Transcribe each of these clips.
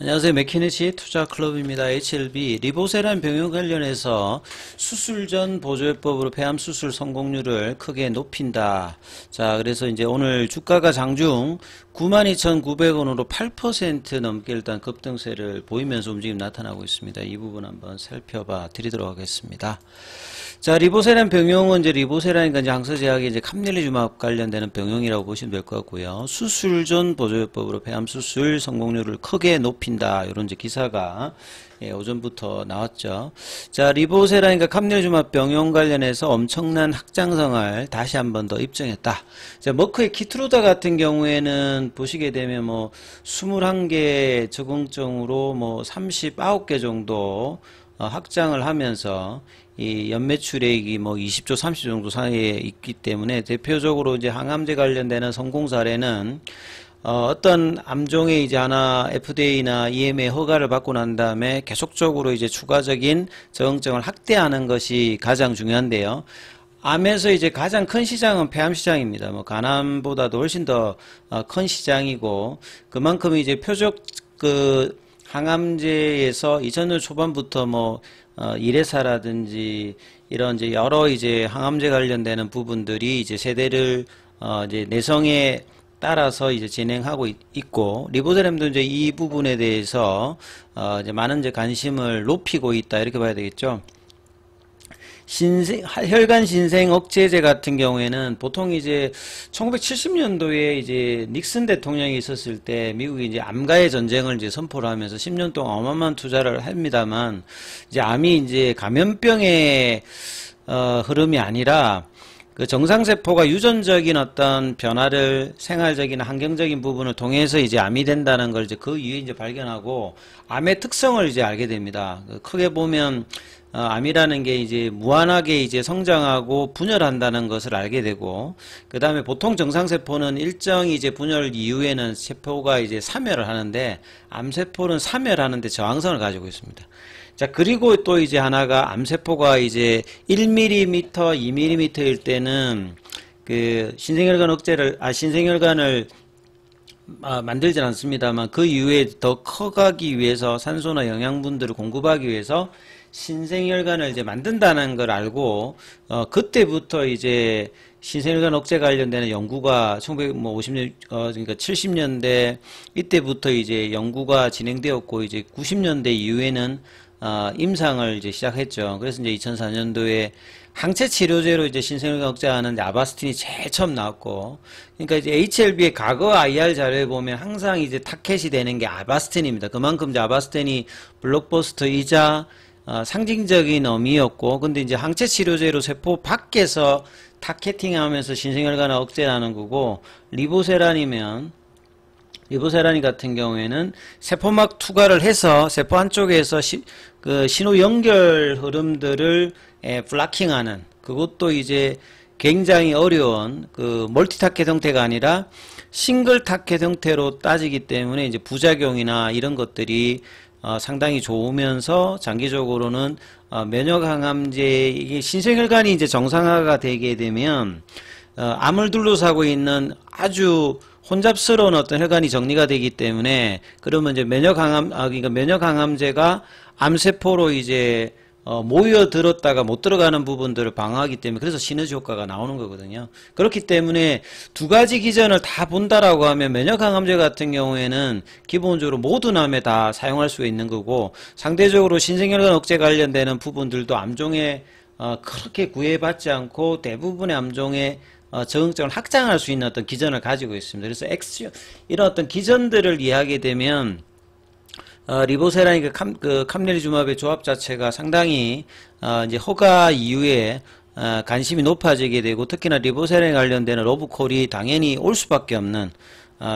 안녕하세요. 맥키네시 투자클럽입니다. HLB 리보세란 병용 관련해서 수술 전 보조요법으로 폐암 수술 성공률을 크게 높인다. 자, 그래서 이제 오늘 주가가 장중 92,900원으로 8% 넘게 일단 급등세를 보이면서 움직임 나타나고 있습니다. 이 부분 한번 살펴봐 드리도록 하겠습니다. 자, 리보세란 병용은 이제 리보세라니까 이제 항서제약의 이제 캄릴리주마브 관련되는 병용이라고 보시면 될 것 같고요. 수술 전 보조요법으로 폐암 수술 성공률을 크게 높인다. 이런 이제 기사가 오전부터 나왔죠. 자, 리보세라니까 캄릴리주마브 병용 관련해서 엄청난 확장성을 다시 한 번 더 입증했다. 자, 머크의 키트루다 같은 경우에는 보시게 되면 뭐 21개 적응증으로 뭐 39개 정도 확장을 하면서 이 연매출액이 뭐 20조 30조 정도 사이에 있기 때문에 대표적으로 이제 항암제 관련되는 성공 사례는 어떤 암종에 이제 하나 FDA나 EMA 허가를 받고 난 다음에 계속적으로 이제 추가적인 적응증을 확대하는 것이 가장 중요한데요. 암에서 이제 가장 큰 시장은 폐암 시장입니다. 뭐 간암보다도 훨씬 더 큰 시장이고 그만큼 이제 표적 그 항암제에서 2000년 초반부터 뭐 이레사라든지 이런 이제 여러 이제 항암제 관련되는 부분들이 이제 세대를 이제 내성에 따라서 이제 진행하고 있고 리보세람도 이제 이 부분에 대해서 이제 많은 이제 관심을 높이고 있다 이렇게 봐야 되겠죠. 혈관 신생 억제제 같은 경우에는 보통 이제 1970년도에 이제 닉슨 대통령이 있었을 때 미국이 이제 암과의 전쟁을 이제 선포를 하면서 10년 동안 어마어마한 투자를 합니다만 이제 암이 이제 감염병의 흐름이 아니라 그 정상세포가 유전적인 어떤 변화를 생활적인 환경적인 부분을 통해서 이제 암이 된다는 걸 이제 그 이후에 이제 발견하고 암의 특성을 이제 알게 됩니다. 크게 보면 암이라는 게 이제 무한하게 이제 성장하고 분열한다는 것을 알게 되고, 그 다음에 보통 정상세포는 일정 이제 분열 이후에는 세포가 이제 사멸을 하는데, 암세포는 사멸하는데 저항성을 가지고 있습니다. 자, 그리고 또 이제 하나가 암세포가 이제 1mm, 2mm일 때는 그 신생혈관 억제를, 신생혈관을 만들진 않습니다만 그 이후에 더 커가기 위해서 산소나 영양분들을 공급하기 위해서 신생혈관을 이제 만든다는 걸 알고 그때부터 이제 신생혈관 억제 관련되는 연구가 1950년 그러니까 70년대 이때부터 이제 연구가 진행되었고 이제 90년대 이후에는 임상을 이제 시작했죠. 그래서 이제 2004년도에 항체 치료제로 이제 신생혈관 억제하는 아바스틴이 제일 처음 나왔고, 그러니까 이제 HLB의 과거 IR 자료에 보면 항상 이제 타켓이 되는 게 아바스틴입니다. 그만큼 이제 아바스틴이 블록버스터이자 상징적인 의미였고, 근데 이제 항체 치료제로 세포 밖에서 타겟팅하면서 신생혈관을 억제하는 거고, 리보세라니 같은 경우에는 세포막 투과를 해서 세포 한쪽에서 그 신호 연결 흐름들을 블락킹하는, 그것도 이제 굉장히 어려운 그 멀티 타켓 형태가 아니라 싱글 타켓 형태로 따지기 때문에 이제 부작용이나 이런 것들이 상당히 좋으면서 장기적으로는 면역 항암제, 이게 신생혈관이 이제 정상화가 되게 되면 암을 둘러싸고 있는 아주 혼잡스러운 어떤 혈관이 정리가 되기 때문에, 그러면 이제 그러니까 면역 항암제가 암세포로 이제 모여들었다가 못 들어가는 부분들을 방어하기 때문에, 그래서 시너지 효과가 나오는 거거든요. 그렇기 때문에 두 가지 기전을 다 본다라고 하면 면역 항암제 같은 경우에는 기본적으로 모든 암에 다 사용할 수 있는 거고, 상대적으로 신생혈관 억제 관련되는 부분들도 암종에 그렇게 구애받지 않고 대부분의 암종에 적응증을 확장할 수 있는 어떤 기전을 가지고 있습니다. 그래서 이런 어떤 기전들을 이해하게 되면 리보세라니 그 캄릴리주마브의 조합 자체가 상당히 이제 허가 이후에 관심이 높아지게 되고, 특히나 리보세라에 관련되는 러브콜이 당연히 올 수밖에 없는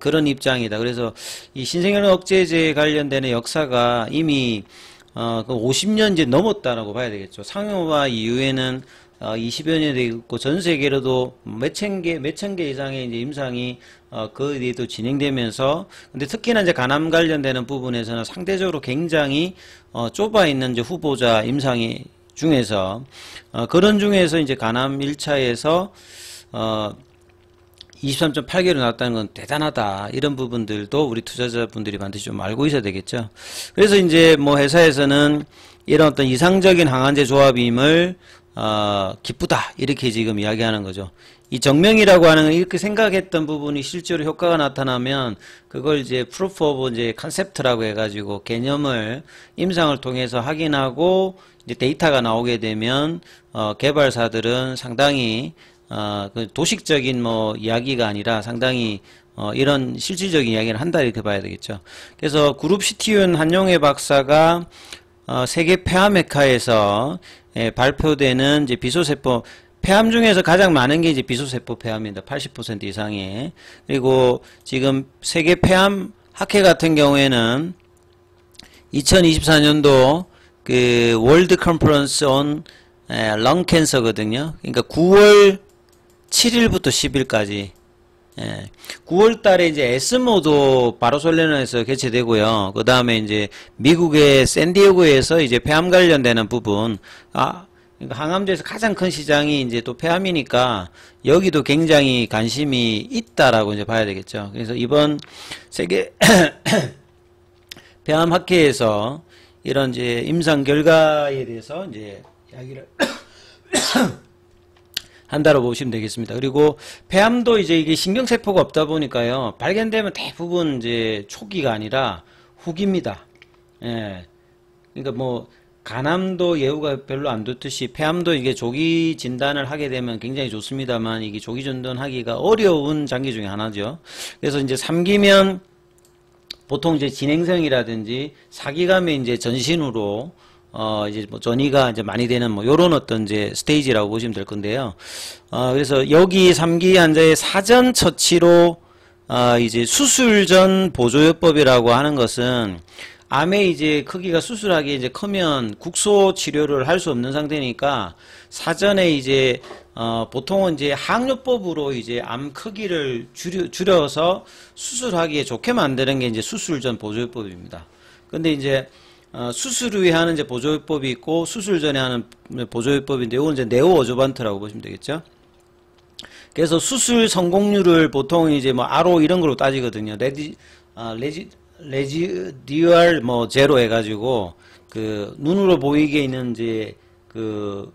그런 입장이다. 그래서 이 신생혈관 억제제 관련되는 역사가 이미 50년 이제 넘었다라고 봐야 되겠죠. 상용화 이후에는 20여 년이 되고, 전 세계로도 몇 천 개 이상의 이제 임상이 그 뒤에도 진행되면서, 근데 특히나 이제 간암 관련되는 부분에서는 상대적으로 굉장히 좁아 있는 이제 후보자 임상이 중에서 그런 중에서 이제 간암 1차에서 23.8개월이 나왔다는 건 대단하다. 이런 부분들도 우리 투자자분들이 반드시 좀 알고 있어야 되겠죠. 그래서 이제 뭐 회사에서는 이런 어떤 이상적인 항암제 조합임을 기쁘다. 이렇게 지금 이야기하는 거죠. 이 정명이라고 하는 건 이렇게 생각했던 부분이 실제로 효과가 나타나면 그걸 이제 프루프 오브 이제 컨셉트라고 해가지고 개념을 임상을 통해서 확인하고 이제 데이터가 나오게 되면 개발사들은 상당히 그 도식적인 뭐 이야기가 아니라 상당히 이런 실질적인 이야기를 한다 이렇게 봐야 되겠죠. 그래서 그룹 CTO인 한용회 박사가 세계 폐암학회에서 발표되는 이제 비소세포 폐암 중에서 가장 많은 게 이제 비소세포 폐암입니다. 80% 이상이. 그리고 지금 세계 폐암 학회 같은 경우에는 2024년도 그 월드 컨퍼런스 온 렁 캔서거든요. 그러니까 9월 7일부터 10일까지. 9월 달에 이제 에스모도 바르셀로나에서 개최되고요. 그 다음에 이제 미국의 샌디에고에서 이제 폐암 관련되는 부분, 그러니까 항암제에서 가장 큰 시장이 이제 또 폐암이니까 여기도 굉장히 관심이 있다라고 이제 봐야 되겠죠. 그래서 이번 세계 폐암 학회에서 이런 이제 임상 결과에 대해서 이제 이야기를 한다고 보시면 되겠습니다. 그리고 폐암도 이제 이게 신경세포가 없다 보니까요. 발견되면 대부분 이제 초기가 아니라 후기입니다. 그러니까 뭐 간암도 예후가 별로 안 좋듯이 폐암도 이게 조기 진단을 하게 되면 굉장히 좋습니다만 이게 조기 진단하기가 어려운 장기 중에 하나죠. 그래서 이제 3기면 보통 이제 진행성이라든지 4기감에 이제 전신으로 이제 뭐 전이가 이제 많이 되는 뭐 요런 어떤 이제 스테이지라고 보시면 될 건데요. 그래서 여기 3기 환자의 사전 처치로 이제 수술 전 보조요법이라고 하는 것은 암의 이제 크기가 수술하기 이제 크면 국소 치료를 할 수 없는 상태니까 사전에 이제 보통은 이제 항요법으로 이제 암 크기를 줄여서 수술하기에 좋게 만드는 게 이제 수술 전 보조요법입니다. 근데 이제 수술 후에 하는 이제 보조요법이 있고 수술 전에 하는 보조요법인데 이건 이제 네오 어조반트라고 보시면 되겠죠. 그래서 수술 성공률을 보통 이제 뭐 RO 이런 걸로 따지거든요. 레지듀얼 뭐 제로 해가지고 그 눈으로 보이게 있는 이제 그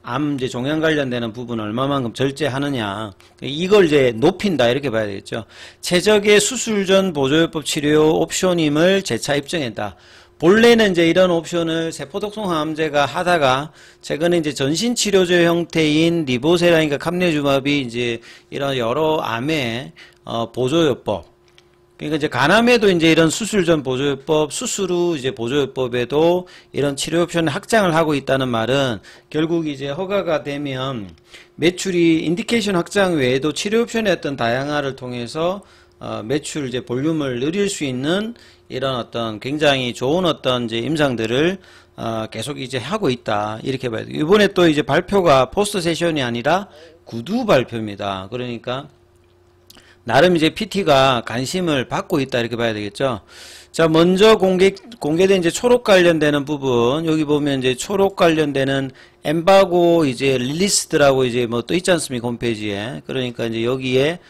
암 이제 종양 관련되는 부분 얼마만큼 절제하느냐 이걸 이제 높인다 이렇게 봐야 되겠죠. 최적의 수술 전 보조요법 치료 옵션임을 재차 입증했다. 본래는 이제 이런 옵션을 세포독성 항암제가 하다가 최근에 이제 전신 치료제 형태인 리보세라인과 감내주마비 이제 이런 여러 암의 보조요법. 그러니까 이제 간암에도 이제 이런 수술 전 보조요법, 수술 후 이제 보조요법에도 이런 치료 옵션을 확장을 하고 있다는 말은 결국 이제 허가가 되면 매출이 인디케이션 확장 외에도 치료 옵션의 어떤 다양화를 통해서 매출 이제 볼륨을 늘릴 수 있는 이런 어떤 굉장히 좋은 어떤 이제 임상들을 계속 이제 하고 있다 이렇게 봐야 돼요. 이번에 또 이제 발표가 포스트 세션이 아니라 구두 발표입니다. 그러니까 나름 이제 PT가 관심을 받고 있다 이렇게 봐야 되겠죠. 자, 먼저 공개된 이제 초록 관련되는 부분 여기 보면 이제 초록 관련되는 엠바고 이제 릴리스트라고 이제 뭐 또 있지 않습니까 홈페이지에. 그러니까 이제 여기에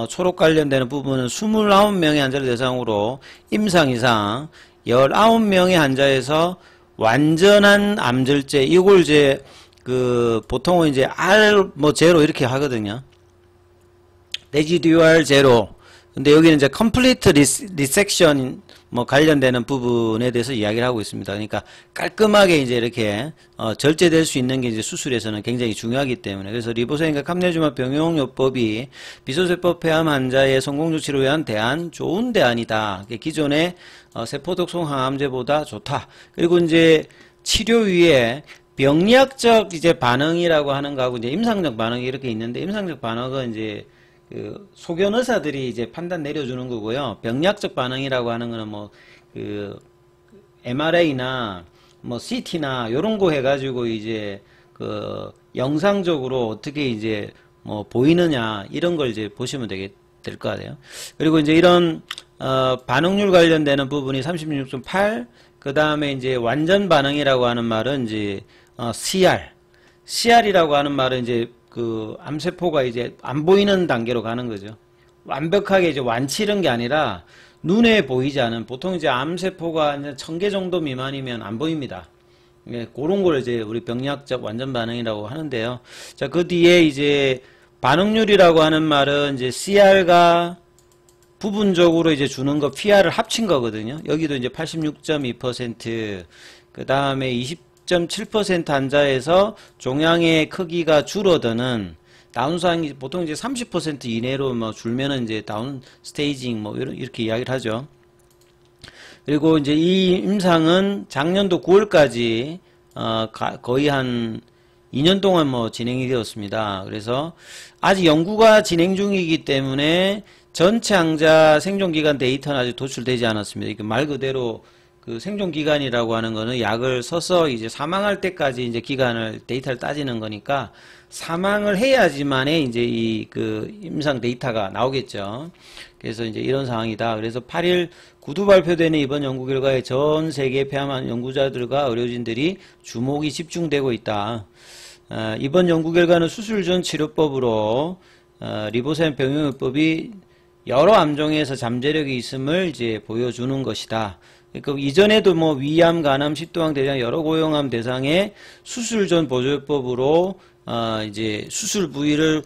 초록 관련되는 부분은 29명의 환자를 대상으로 임상 이상 19명의 환자에서 완전한 암절제 이걸 이제 그 보통은 이제 R 뭐 제로 이렇게 하거든요. 레지듀얼 제로. 근데 여기는 이제 컴플리트 리섹션 뭐 관련되는 부분에 대해서 이야기를 하고 있습니다. 그러니까 깔끔하게 이제 이렇게 절제될 수 있는 게 이제 수술에서는 굉장히 중요하기 때문에 그래서 리보세인과 감내주마 병용요법이 비소세포 폐암 환자의 성공적 치료에 한 대안 좋은 대안이다. 기존의 세포독성 항암제보다 좋다. 그리고 이제 치료 위에 병리학적 이제 반응이라고 하는 거하고 이제 임상적 반응이 이렇게 있는데 임상적 반응은 이제 그 소견 의사들이 이제 판단 내려주는 거고요. 병리학적 반응이라고 하는 거는 뭐 그 MRA나 뭐 CT나 요런 거 해가지고 이제 그 영상적으로 어떻게 이제 뭐 보이느냐 이런 걸 이제 보시면 될 것 같아요. 그리고 이제 이런 반응률 관련되는 부분이 36.8 그 다음에 이제 완전 반응이라고 하는 말은 이제 CR이라고 하는 말은 이제 그 암세포가 이제 안 보이는 단계로 가는 거죠. 완벽하게 이제 완치는 게 아니라 눈에 보이지 않은, 보통 이제 암세포가 1000개 정도 미만이면 안 보입니다. 예, 그런 걸 이제 우리 병리학적 완전 반응이라고 하는데요. 자, 그 뒤에 이제 반응률이라고 하는 말은 이제 CR과 부분적으로 이제 주는 거 PR을 합친 거거든요. 여기도 이제 86.2%, 그 다음에 20.7% 환자에서 종양의 크기가 줄어드는 다운상이 보통 이제 30% 이내로 뭐 줄면은 이제 다운 스테이징 뭐 이렇게 이야기를 하죠. 그리고 이제 이 임상은 작년도 9월까지 거의 한 2년 동안 뭐 진행이 되었습니다. 그래서 아직 연구가 진행 중이기 때문에 전체 항자 생존기간 데이터는 아직 도출되지 않았습니다. 이게 말 그대로 그 생존기간이라고 하는 거는 약을 써서 이제 사망할 때까지 이제 기간을 데이터를 따지는 거니까 사망을 해야지만에 이제 이 그 임상 데이터가 나오겠죠. 그래서 이제 이런 상황이다. 그래서 8일 구두 발표되는 이번 연구 결과에 전 세계 폐암 연구자들과 의료진들이 주목이 집중되고 있다. 이번 연구 결과는 수술 전 치료법으로 리보셈 병용요법이 여러 암종에서 잠재력이 있음을 이제 보여주는 것이다. 그 이전에도 뭐 위암, 간암, 식도암 대장 여러 고형암 대상에 수술 전 보조법으로 이제 수술 부위를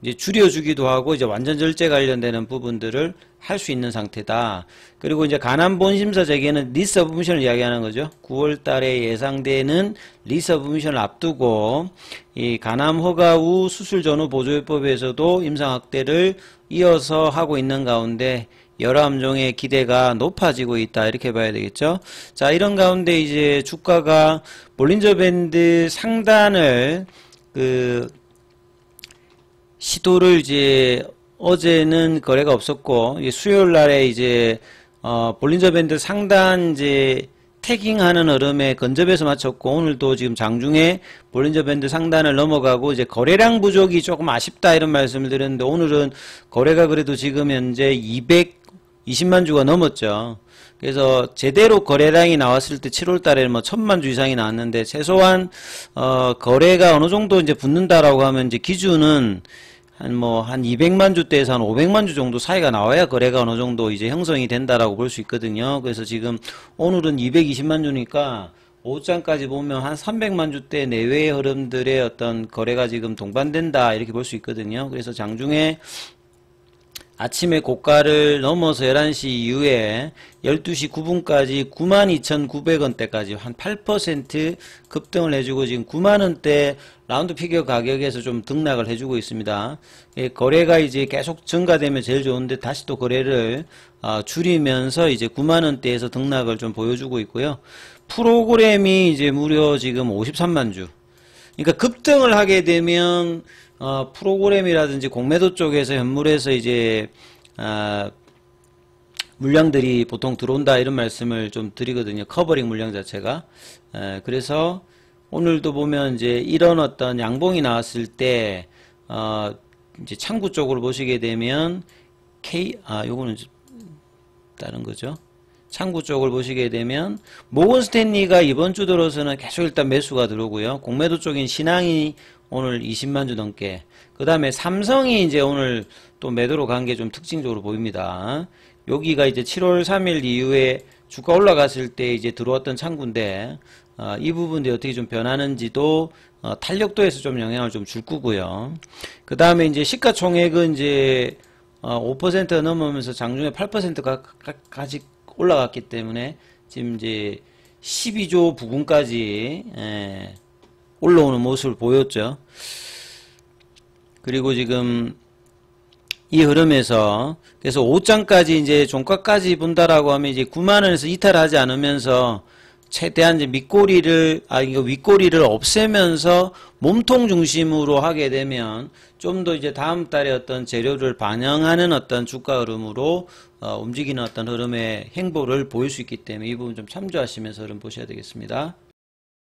이제 줄여주기도 하고 이제 완전 절제 관련되는 부분들을 할 수 있는 상태다. 그리고 이제 간암 본심사 재개는 리서브미션을 이야기하는 거죠. 9월 달에 예상되는 리서브미션을 앞두고 이 간암 허가 후 수술 전후 보조요법에서도 임상 확대를 이어서 하고 있는 가운데 여러 암종의 기대가 높아지고 있다. 이렇게 봐야 되겠죠. 자, 이런 가운데 이제 주가가 볼린저 밴드 상단을 시도를 이제 어제는 거래가 없었고 수요일 날에 이제 볼린저 밴드 상단 이제 태깅하는 흐름에 근접해서 맞췄고 오늘도 지금 장중에 볼린저 밴드 상단을 넘어가고 이제 거래량 부족이 조금 아쉽다 이런 말씀을 드렸는데 오늘은 거래가 그래도 지금 현재 220만 주가 넘었죠. 그래서 제대로 거래량이 나왔을 때 7월 달에 뭐 1000만 주 이상이 나왔는데 최소한 거래가 어느 정도 이제 붙는다라고 하면 이제 기준은 한 200만 주대에서 한 500만 주 정도 사이가 나와야 거래가 어느 정도 이제 형성이 된다라고 볼 수 있거든요. 그래서 지금 오늘은 220만 주니까 오후장까지 보면 한 300만 주대 내외의 흐름들의 어떤 거래가 지금 동반된다 이렇게 볼 수 있거든요. 그래서 장중에 아침에 고가를 넘어서 11시 이후에 12시 9분까지 92,900원대까지 한 8% 급등을 해주고 지금 9만원대 라운드 피겨 가격에서 좀 등락을 해주고 있습니다. 거래가 이제 계속 증가되면 제일 좋은데 다시 또 거래를 줄이면서 이제 9만원대에서 등락을 좀 보여주고 있고요. 프로그램이 이제 무려 지금 53만 주. 그러니까 급등을 하게 되면 프로그램이라든지 공매도 쪽에서 현물에서 이제 물량들이 보통 들어온다 이런 말씀을 좀 드리거든요. 커버링 물량 자체가. 그래서 오늘도 보면 이제 이런 어떤 양봉이 나왔을 때 이제 창구 쪽으로 보시게 되면 요거는 다른 거죠. 창구 쪽을 보시게 되면 모건 스탠리가 이번 주 들어서는 계속 일단 매수가 들어오고요. 공매도 쪽인 신항이 오늘 20만 주 넘게. 그 다음에 삼성이 이제 오늘 또 매도로 간 게 좀 특징적으로 보입니다. 여기가 이제 7월 3일 이후에 주가 올라갔을 때 이제 들어왔던 창구인데, 이 부분들이 어떻게 좀 변하는지도, 탄력도에서 좀 영향을 좀 줄 거고요. 그 다음에 이제 시가총액은 이제, 5% 넘으면서 장중에 8%까지 올라갔기 때문에 지금 이제 12조 부근까지, 올라오는 모습을 보였죠. 그리고 지금 이 흐름에서 그래서 5장까지 이제 종가까지 본다라고 하면 이제 9만원에서 이탈하지 않으면서 최대한 이제 이거 윗꼬리를 없애면서 몸통 중심으로 하게 되면 좀 더 이제 다음 달에 어떤 재료를 반영하는 어떤 주가 흐름으로 움직이는 어떤 흐름의 행보를 보일 수 있기 때문에 이 부분 좀 참조하시면서 흐름 보셔야 되겠습니다.